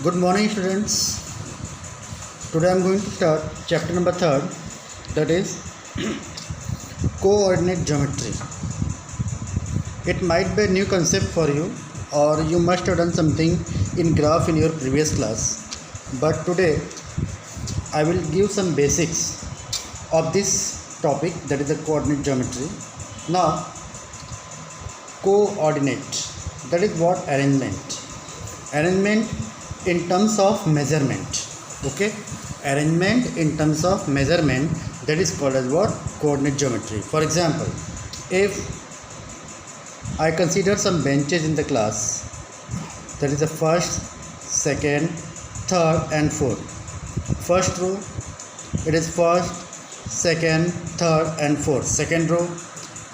Good morning, students. Today I am going to start chapter number 3rd, that is coordinate geometry. It might be a new concept for you, or you must have done something in graph in your previous class. But today I will give some basics of this topic, that is the coordinate geometry. Now, coordinate, that is what? Arrangement in terms of measurement. Okay, arrangement in terms of measurement, that is called as what? Coordinate geometry. For example, if I consider some benches in the class, that is the first, second, third and fourth. First row, it is first, second, third and fourth. Second row,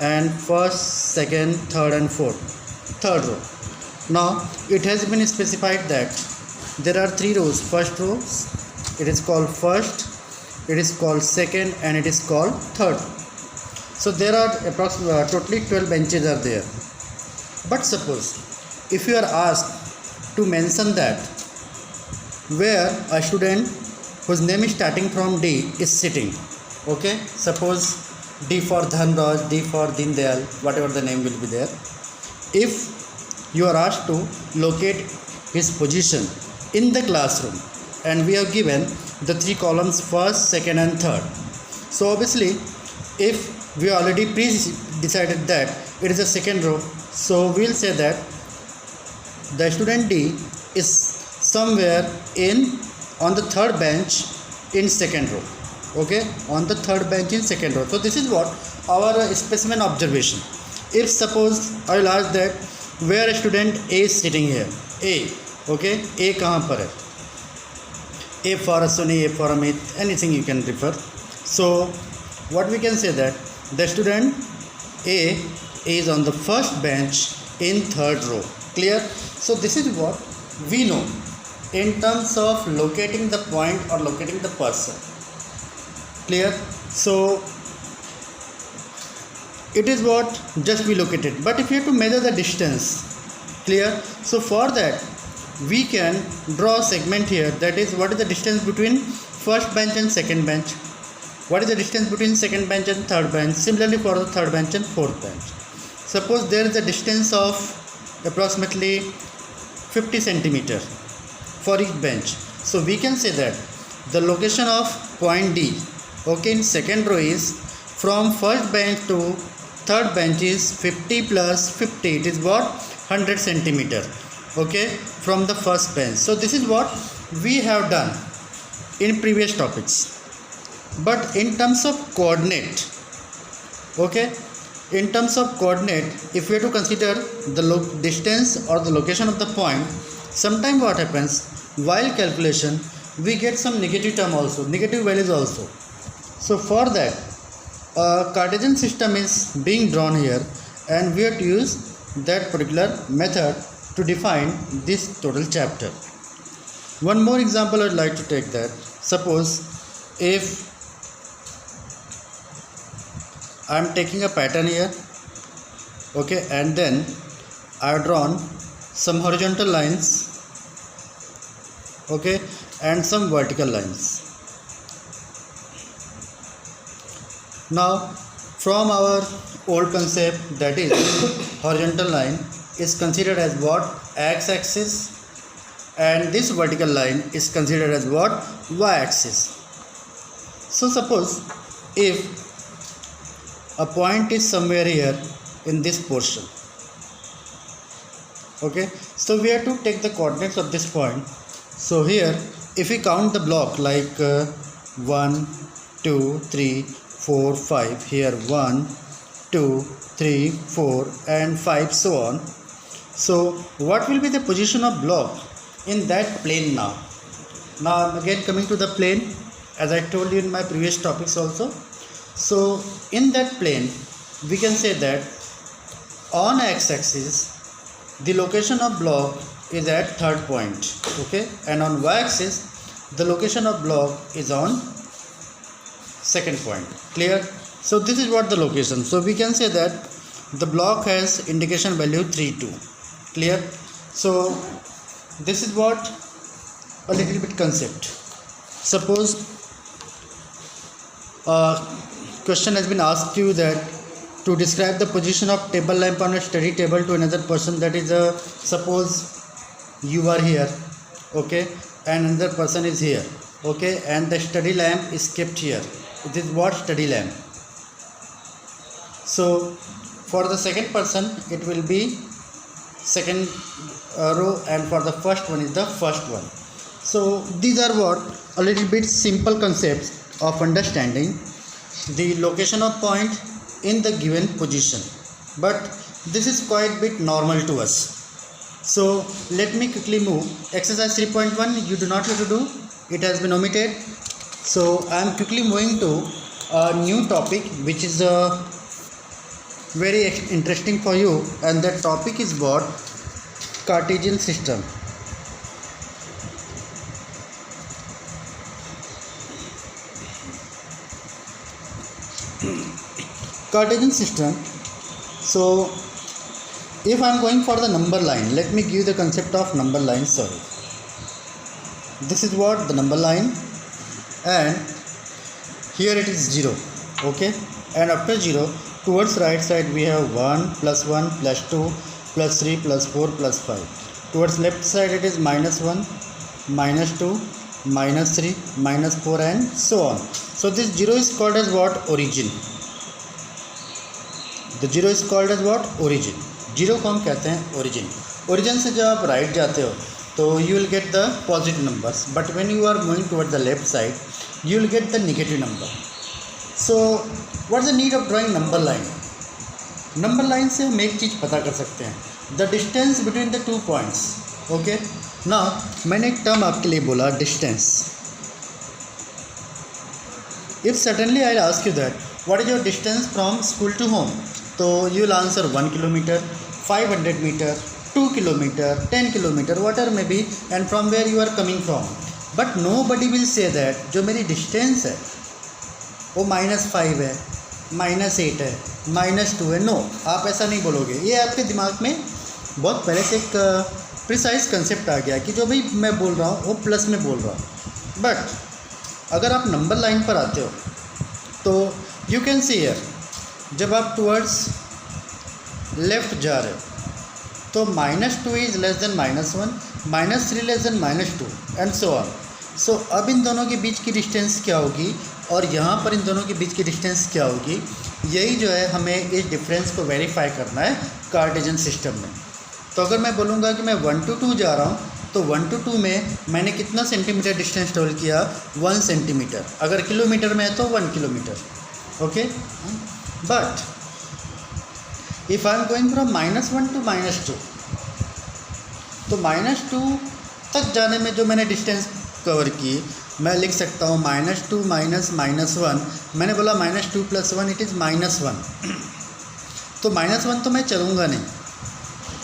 and first, second, third and fourth. Third row. Now it has been specified that there are three rows. First row, it is called first, it is called second, and it is called third. So there are approximately totally 12 benches are there. But suppose if you are asked to mention that where a student whose name is starting from D is sitting, okay, suppose D for Dhanraj, D for Dindayal, whatever the name will be there. If you are asked to locate his position in the classroom, and we have given the three columns, first, second and third. So obviously if we already decided that it is the second row, so we will say that the student D is somewhere on the third bench in second row. Okay, on the third bench in second row. So this is what our specimen observation. If suppose I will ask that where student A is sitting here, A, okay, A kahan par hai? A for Aswini, A for Amit, anything you can refer. So what we can say that the student A is on the first bench in third row. Clear? So this is what we know in terms of locating the point or locating the person. Clear? So it is what just we located. But if you have to measure the distance, clear? So for that we can draw a segment here, that is what is the distance between first bench and second bench, what is the distance between second bench and third bench, similarly for the third bench and fourth bench. Suppose there is a distance of approximately 50 centimeter for each bench. So we can say that the location of point D, okay, in second row is from first bench to third bench is 50 plus 50, it is what? 100 centimeter, okay, from the first bench. So this is what we have done in previous topics. But in terms of coordinate, okay, in terms of coordinate, if we have to consider the distance or the location of the point, sometime what happens while calculation we get some negative term also, negative values also. So for that a Cartesian system is being drawn here, and we have to use that particular method to define this total chapter. One more example I would like to take that. Suppose if I am taking a pattern here, okay, and then I have drawn some horizontal lines, okay, and some vertical lines. Now from our old concept, that is horizontal line is considered as what? X-axis, and this vertical line is considered as what? Y-axis. So suppose if a point is somewhere here in this portion, okay, so we have to take the coordinates of this point. So here if we count the block like 1, 2, 3, 4, 5, here 1, 2, 3, 4 and 5, so on. So what will be the position of block in that plane now? Now I'm again coming to the plane, as I told you in my previous topics also. So in that plane we can say that on x-axis the location of block is at third point, okay, and on y-axis the location of block is on second point. Clear? So this is what the location. So we can say that the block has indication value 3, 2. Clear? So this is what a little bit concept. Suppose question has been asked you that to describe the position of table lamp on a study table to another person, that is suppose you are here, okay, and another person is here, okay, and the study lamp is kept here. It is what study lamp. So for the second person it will be second row, and for the first one is the first one. So these are what a little bit simple concepts of understanding the location of point in the given position, but this is quite bit normal to us. So let me quickly move. Exercise 3.1 you do not have to do, it has been omitted. So I am quickly moving to a new topic which is very interesting for you, and that topic is what Cartesian system. Cartesian system. So if I am going for the number line, let me give the concept of number line. Sorry, this is what the number line, and here it is 0, okay, and after 0 towards right side we have 1 plus 1 plus 2 plus 3 plus 4 plus 5. Towards left side it is minus 1, minus 2, minus 3, minus 4, and so on. So this 0 is called as what? Origin. The 0 is called as what? Origin. 0 को हम कहते हैं origin. Origin से जब आप right जाते हो तो you will get the positive numbers, but when you are moving toward the left side you will get the negative number. So what is the need of drawing number line? Number line से हम एक चीज़ पता कर सकते हैं, the distance between the 2 points. Okay. Now मैंने एक term आपके लिए बोला distance. If suddenly I'll ask you that what is your distance from school to home, तो you will answer 1 kilometer, 500 meter, 2 kilometer, 10 kilometer, whatever may be, and from where you are coming from. But nobody will say that जो मेरी distance है वो -5 है, -8 है, -2 है. No, आप ऐसा नहीं बोलोगे. ये आपके दिमाग में बहुत पहले से एक प्रिसाइज कंसेप्ट आ गया कि जो भाई मैं बोल रहा हूँ वो प्लस में बोल रहा हूँ. बट अगर आप नंबर लाइन पर आते हो तो यू कैन सी हियर, जब आप टूवर्ड्स लेफ़्ट जा रहे हो तो -2 is less than -1, -3 less than -2, and so on. So अब इन दोनों के बीच की डिस्टेंस क्या होगी और यहाँ पर इन दोनों के बीच की डिस्टेंस क्या होगी, यही जो है हमें इस डिफरेंस को वेरीफाई करना है कार्टेशियन सिस्टम में. तो अगर मैं बोलूँगा कि मैं 1 to 2 जा रहा हूँ तो 1 to 2 में मैंने कितना सेंटीमीटर डिस्टेंस ट्रेवल किया? 1 सेंटीमीटर. अगर किलोमीटर में है तो 1 kilometre. Okay. But if I am going from -1 to -2, तो -2 तक जाने में जो मैंने डिस्टेंस कवर की मैं लिख सकता हूँ -2 माइनस -1. मैंने बोला -2 + 1 इट इज़ -1. तो -1 तो मैं चलूँगा नहीं,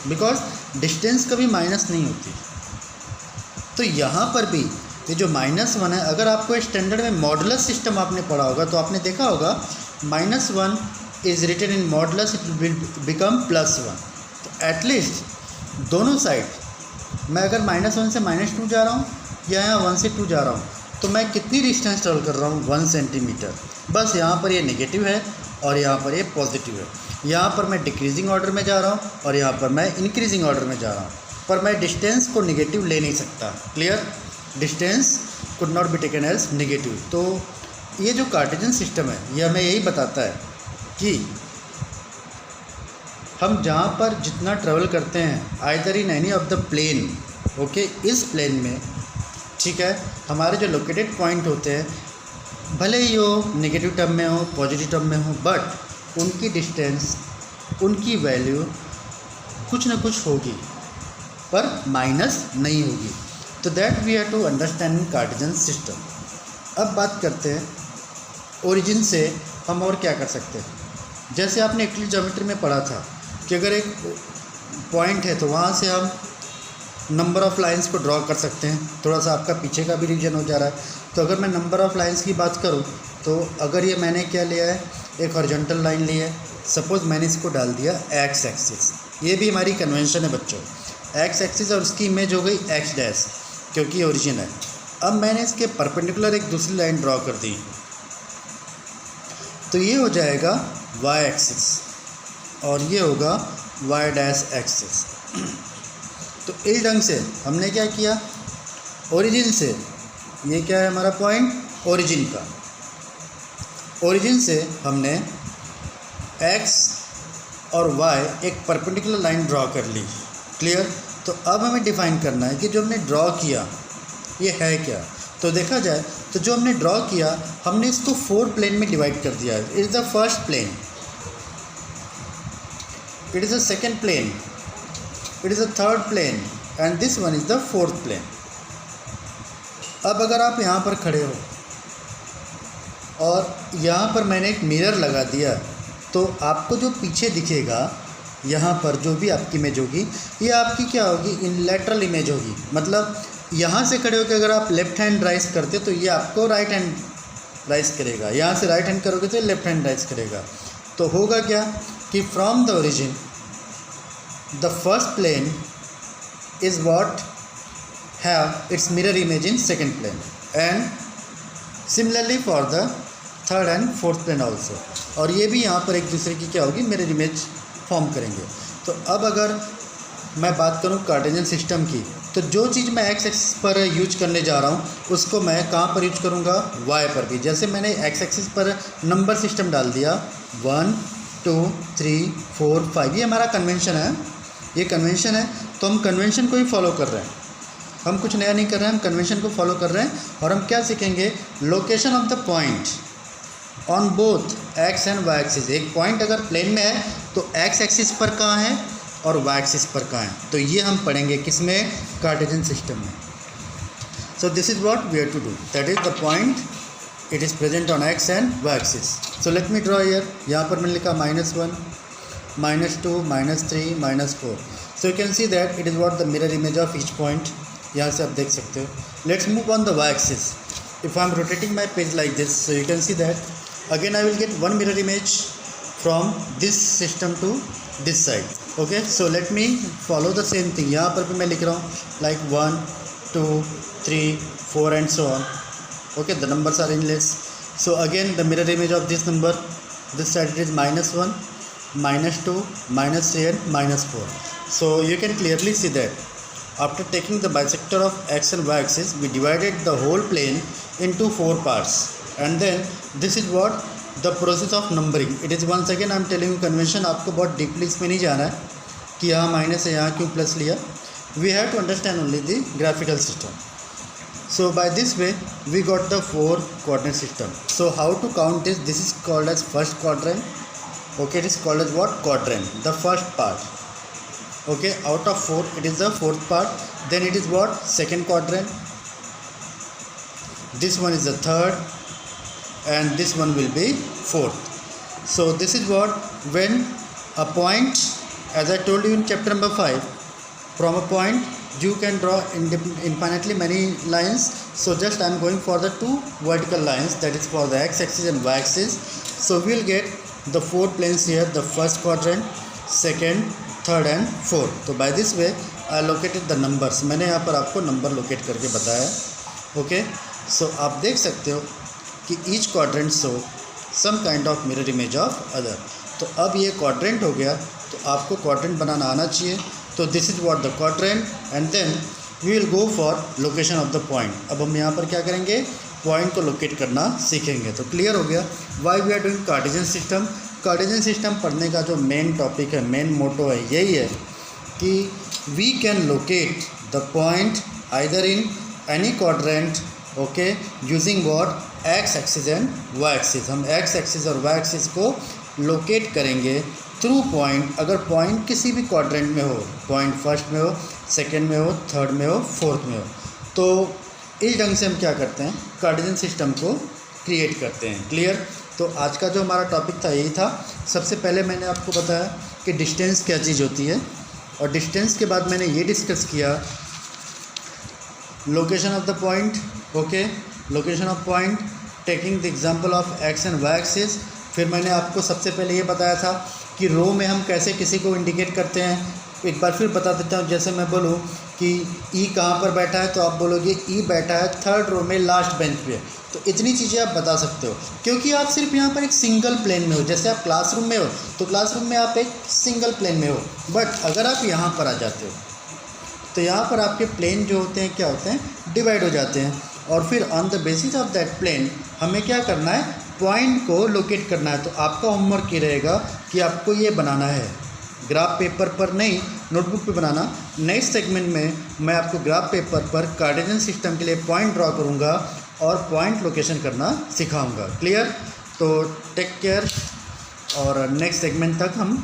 बिकॉज डिस्टेंस कभी माइनस नहीं होती. तो यहाँ पर भी ये जो -1 है, अगर आपको स्टैंडर्ड में मॉडुलस सिस्टम आपने पढ़ा होगा तो आपने देखा होगा -1 is written in modulus, it will become +1. तो एटलीस्ट दोनों साइड मैं अगर -1 से -2 जा रहा हूँ या यहाँ 1 से 2 जा रहा हूँ तो मैं कितनी डिस्टेंस ट्रेवल कर रहा हूँ? 1 सेंटीमीटर. बस यहाँ पर ये नेगेटिव है और यहाँ पर ये पॉजिटिव है. यहाँ पर मैं डिक्रीजिंग ऑर्डर में जा रहा हूँ और यहाँ पर मैं इंक्रीजिंग ऑर्डर में जा रहा हूँ, पर मैं डिस्टेंस को नेगेटिव ले नहीं सकता. Clear? Distance could not be taken as negative. तो ये जो कार्टेशियन सिस्टम है ये हमें यही बताता है कि हम जहाँ पर जितना ट्रेवल करते हैं either in any of the plane, okay, इस प्लेन में, ठीक है, हमारे जो लोकेटेड पॉइंट होते हैं भले ही हो नेगेटिव टर्म में हो पॉजिटिव टर्म में हो, बट उनकी डिस्टेंस, उनकी वैल्यू कुछ ना कुछ होगी पर माइनस नहीं होगी. तो that we have to understand in Cartesian system. अब बात करते हैं ओरिजिन से हम और क्या कर सकते हैं. जैसे आपने यूक्लिड ज्योमेट्री में पढ़ा था कि अगर एक पॉइंट है तो वहाँ से हम नंबर ऑफ़ लाइंस को ड्रॉ कर सकते हैं. थोड़ा सा आपका पीछे का भी रिवीजन हो जा रहा है. तो अगर मैं नंबर ऑफ़ लाइंस की बात करूँ तो अगर ये मैंने क्या लिया है, एक हॉरिजॉन्टल लाइन ली है, सपोज़ मैंने इसको डाल दिया एक्स एक्सिस. ये भी हमारी कन्वेंशन है बच्चों, एक्स एक्सिस, और उसकी इमेज हो गई एक्स डैश. क्योंकि ये ओरिजिन है। अब मैंने इसके परपेंडिकुलर एक दूसरी लाइन ड्रॉ कर दी, तो ये हो जाएगा y एक्सिस और ये होगा y डैश एक्सिस। तो इस ढंग से हमने क्या किया, ओरिजिन से, ये क्या है हमारा पॉइंट ओरिजिन का, ओरिजिन से हमने x और y एक परपेंडिकुलर लाइन ड्रॉ कर ली। क्लियर। तो अब हमें डिफाइन करना है कि जो हमने ड्रॉ किया ये है क्या। तो देखा जाए तो जो हमने ड्रॉ किया हमने इसको 4 प्लेन में डिवाइड कर दिया है। It is the first plane, it is the second plane, it is the third plane and this one is the fourth plane. अब अगर आप यहाँ पर खड़े हो और यहाँ पर मैंने एक मिरर लगा दिया, तो आपको जो पीछे दिखेगा यहाँ पर जो भी आपकी इमेज होगी ये आपकी क्या होगी, इन लेटरल इमेज होगी। मतलब यहाँ से खड़े होकर अगर आप लेफ़्ट हैंड राइज करते तो ये आपको राइट हैंड राइज करेगा, यहाँ से राइट हैंड करोगे तो लेफ़्ट हैंड राइज करेगा। तो होगा क्या कि from the origin the first plane is what have its mirror image in second plane and similarly for the third and fourth plane also. और ये भी यहाँ पर एक दूसरे की क्या होगी, मिरर इमेज फॉर्म करेंगे। तो अब अगर मैं बात करूँ कार्टेशियन सिस्टम की, तो जो चीज़ मैं एक्स एक्सिस पर यूज करने जा रहा हूँ उसको मैं कहाँ पर यूज करूँगा, वाई पर भी। जैसे मैंने एक्स एक्सिस पर नंबर सिस्टम डाल दिया 1 2 3 4 5, ये हमारा कन्वेंशन है, ये कन्वेंशन है। तो हम कन्वेंशन को ही फॉलो कर रहे हैं, हम कुछ नया नहीं कर रहे हैं, हम कन्वेंशन को फॉलो कर रहे हैं। और हम क्या सीखेंगे, location of the point on both X and Y axis. एक पॉइंट अगर प्लेन में है तो एक्स एक्सिस पर कहाँ है और वाई एक्सिस पर कहाँ है, तो ये हम पढ़ेंगे किसमें, कार्टेशियन सिस्टम में। So this is what we have to do, that is the point, it is present on X and Y axis. So let me draw here, यहाँ पर मैंने लिखा -1 -2 -3 -4। So you can see that it is what the mirror image of each point, यहाँ से आप देख सकते हो। Let's move on the Y axis. If I am rotating my page like this, so you can see that again I will get one mirror image from this system to this side. Okay, so let me follow the same thing. यहाँ पर भी मैं लिख रहा हूँ like 1 2 3 4 and so on. Okay, the numbers are in list. So again the mirror image of this number, this side it is -1 -2 -3 and -4. So you can clearly see that after taking the bisector of x and y axis we divided the whole plane into 4 parts. And then this is what the process of numbering. It is once again I am telling you convention, आपको बहुत deeply इसमें नहीं जाना है कि यहाँ minus है यहाँ क्यों प्लस लिया. We have to understand only the graphical system. So by this way we got the 4 coordinate system. So how to count this? This is called as first quadrant. Okay, it is called as what? Quadrant, the first part. Okay, out of 4 it is the fourth part. Then it is what? Second quadrant. This one is the third and this one will be fourth. So this is what, when a point, as I told you in chapter number 5, from a point you can draw infinitely many lines. So just I am going for the 2 vertical lines, that is for the x axis and y axis. So we will get the 4 planes here, the first quadrant, second, third and fourth. So by this way I located the numbers. मैंने यहाँ पर आपको number locate करके बताया. Okay, सो आप देख सकते हो कि each quadrant show some kind of mirror image of other. तो अब ये क्वाड्रेंट हो गया, तो आपको क्वाड्रेंट बनाना आना चाहिए. तो this is what the quadrant and then we will go for location of the point. अब हम यहाँ पर क्या करेंगे, पॉइंट को लोकेट करना सीखेंगे. तो क्लियर हो गया why we are doing Cartesian system. Cartesian system पढ़ने का जो मेन टॉपिक है, मेन मोटो है, यही है कि we can locate the point either in any quadrant. Okay, using what, X axis and Y axis. हम एक्स एक्सिस और वाई एक्सिस को लोकेट करेंगे थ्रू पॉइंट. अगर पॉइंट किसी भी क्वाड्रेंट में हो, पॉइंट फर्स्ट में हो, सेकंड में हो, थर्ड में हो, फोर्थ में हो, तो इस ढंग से हम क्या करते हैं, कार्टेशियन सिस्टम को क्रिएट करते हैं. क्लियर. तो आज का जो हमारा टॉपिक था यही था. सबसे पहले मैंने आपको बताया कि डिस्टेंस क्या चीज़ होती है, और डिस्टेंस के बाद मैंने ये डिस्कस किया location of the point. Okay, location of point taking the example of X and Y axis. फिर मैंने आपको सबसे पहले ये बताया था कि रो में हम कैसे किसी को इंडिकेट करते हैं. एक बार फिर बता देता हूँ. जैसे मैं बोलूँ कि ई कहाँ पर बैठा है, तो आप बोलोगे ई बैठा है 3rd रो में लास्ट बेंच पे। तो इतनी चीज़ें आप बता सकते हो, क्योंकि आप सिर्फ यहाँ पर एक सिंगल प्लेन में हो। जैसे आप क्लासरूम में हो तो क्लासरूम में आप एक सिंगल प्लेन में हो, बट अगर आप यहाँ पर आ जाते हो तो यहाँ पर आपके प्लेन जो होते हैं क्या होते हैं, डिवाइड हो जाते हैं। और फिर on the basis of that plane हमें क्या करना है, पॉइंट को लोकेट करना है। तो आपका होमवर्क ये रहेगा कि आपको ये बनाना है, ग्राफ पेपर पर नहीं नोटबुक पे बनाना। नेक्स्ट सेगमेंट में मैं आपको ग्राफ पेपर पर कार्टेशियन सिस्टम के लिए पॉइंट ड्रॉ करूँगा और पॉइंट लोकेशन करना सिखाऊंगा। क्लियर? तो टेक केयर, और नेक्स्ट सेगमेंट तक हम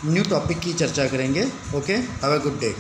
न्यू टॉपिक की चर्चा करेंगे। Okay, have a good day.